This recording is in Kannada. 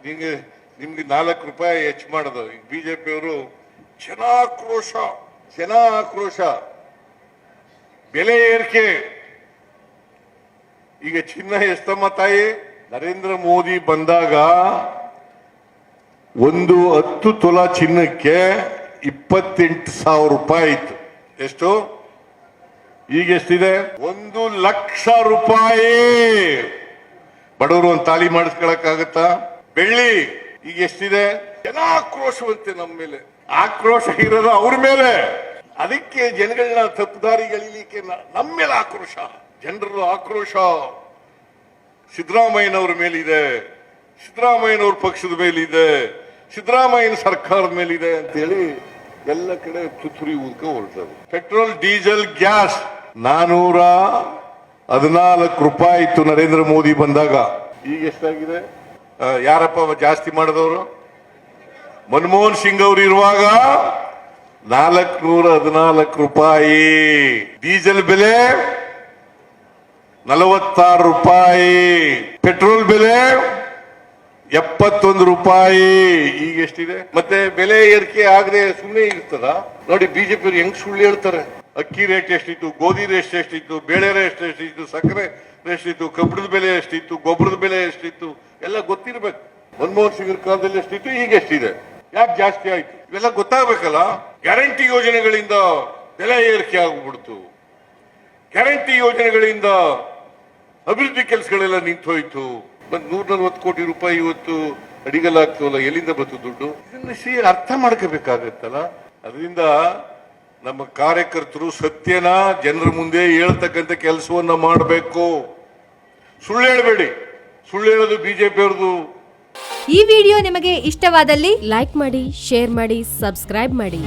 ನಿಮ್ಗೆ 4 ರೂಪಾಯಿ ಹೆಚ್ಚು ಮಾಡೋದು. ಈಗ ಬಿಜೆಪಿಯವರು ಜನ ಆಕ್ರೋಶ, ಬೆಲೆ ಏರಿಕೆ. ಈಗ ಚಿನ್ನ ಎಷ್ಟಮ್ಮ ತಾಯಿ? ನರೇಂದ್ರ ಮೋದಿ ಬಂದಾಗ 10 ತೊಲ ಚಿನ್ನಕ್ಕೆ 28,000 ರೂಪಾಯಿ ಇತ್ತು. ಎಷ್ಟು? ಈಗ ಎಷ್ಟಿದೆ? 1,00,000 ರೂಪಾಯಿ. ಬಡವರು ಒಂದು ತಾಳಿ ಮಾಡಿಸ್ಕೊಳಕ್ಕಾಗತ್ತಾ? ಬೆಳ್ಳಿ ಈಗ ಎಷ್ಟಿದೆ? ಜನ ಆಕ್ರೋಶವಂತೆ ನಮ್ಮ ಮೇಲೆ. ಆಕ್ರೋಶ ಇರೋದು ಅವ್ರ ಮೇಲೆ. ಅದಕ್ಕೆ ಜನಗಳನ್ನ ತಪ್ಪುದಾರಿಗಳಿಲಿಕ್ಕೆ ನಮ್ಮ ಮೇಲೆ ಆಕ್ರೋಶ. ಜನರ ಆಕ್ರೋಶ ಸಿದ್ದರಾಮಯ್ಯನವ್ರ ಮೇಲಿದೆ, ಸಿದ್ದರಾಮಯ್ಯನವ್ರ ಪಕ್ಷದ ಮೇಲಿದೆ, ಸಿದ್ದರಾಮಯ್ಯನ ಸರ್ಕಾರದ ಮೇಲಿದೆ ಅಂತೇಳಿ ಎಲ್ಲ ಕಡೆ ತುತ್ತೂರಿ ಊದ್ಕ ಹೊರಟದು. ಪೆಟ್ರೋಲ್, ಡೀಸೆಲ್, ಗ್ಯಾಸ್ 414 ರೂಪಾಯಿ ಇತ್ತು ನರೇಂದ್ರ ಮೋದಿ ಬಂದಾಗ. ಈಗ ಎಷ್ಟಾಗಿದೆ? ಯಾರಪ್ಪ ಜಾಸ್ತಿ ಮಾಡಿದವರು? ಮನಮೋಹನ್ ಸಿಂಗ್ ಅವರು ಇರುವಾಗ 414 ರೂಪಾಯಿ. ಡೀಸೆಲ್ ಬೆಲೆ 46 ರೂಪಾಯಿ. ಪೆಟ್ರೋಲ್ ಬೆಲೆ 71 ರೂಪಾಯಿ. ಈಗ ಎಷ್ಟಿದೆ? ಮತ್ತೆ ಬೆಲೆ ಏರಿಕೆ ಆಗದೆ ಸುಮ್ಮನೆ ಇರ್ತದ? ನೋಡಿ ಬಿಜೆಪಿ ಅವರು ಹೆಂಗ್ ಸುಳ್ಳು ಹೇಳ್ತಾರೆ. ಅಕ್ಕಿ ರೇಟ್ ಎಷ್ಟಿತ್ತು, ಗೋಧಿ ರೇಟ್ ಎಷ್ಟಿತ್ತು, ಬೇಳೆ ರೇಟ್ ಎಷ್ಟಿತ್ತು, ಸಕ್ಕರೆ ಎಷ್ಟಿತ್ತು, ಕಬ್ಬಣದ ಬೆಲೆ ಎಷ್ಟಿತ್ತು, ಗೊಬ್ಬರದ ಬೆಲೆ ಎಷ್ಟಿತ್ತು ಎಲ್ಲ ಗೊತ್ತಿರ್ಬೇಕು. ಮನಮೋಹನ್ ಸಿಂಗ್ ಕಾಲದಲ್ಲಿ ಎಷ್ಟಿತ್ತು, ಈಗ ಎಷ್ಟಿದೆ, ಯಾಕೆ ಜಾಸ್ತಿ ಆಯ್ತು, ಇವೆಲ್ಲ ಗೊತ್ತಾಗಬೇಕಲ್ಲ. ಗ್ಯಾರಂಟಿ ಯೋಜನೆಗಳಿಂದ ಬೆಲೆ ಏರಿಕೆ ಆಗ್ಬಿಡ್ತು. ಗ್ಯಾರಂಟಿ ಯೋಜನೆಗಳಿಂದ ಅಭಿವೃದ್ಧಿ ಕೆಲಸಗಳೆಲ್ಲ ನಿಂತು ಹೋಯ್ತು. 140 ಕೋಟಿ ರೂಪಾಯಿ ಇವತ್ತು ಅಡಿಗಲ್ಲಾಗ್ತವಲ್ಲ, ಎಲ್ಲಿಂದ ಬಂತು ದುಡ್ಡು? ಇದನ್ನ ಅರ್ಥ ಮಾಡ್ಕೋಬೇಕಾಗತ್ತಲ್ಲ. ಅದರಿಂದ ನಮ್ಮ ಕಾರ್ಯಕರ್ತರು ಸತ್ಯನ ಜನರ ಮುಂದೆ ಹೇಳ್ತಕ್ಕಂಥ ಕೆಲಸವನ್ನ ಮಾಡಬೇಕು. ಸುಳ್ಳು ಹೇಳಬೇಡಿ. ಸುಳ್ಳು ಹೇಳೋದು ಬಿಜೆಪಿಯವ್ರದು. ಈ ವಿಡಿಯೋ ನಿಮಗೆ ಇಷ್ಟವಾದಲ್ಲಿ ಲೈಕ್ ಮಾಡಿ, ಶೇರ್ ಮಾಡಿ, ಸಬ್ಸ್ಕ್ರೈಬ್ ಮಾಡಿ.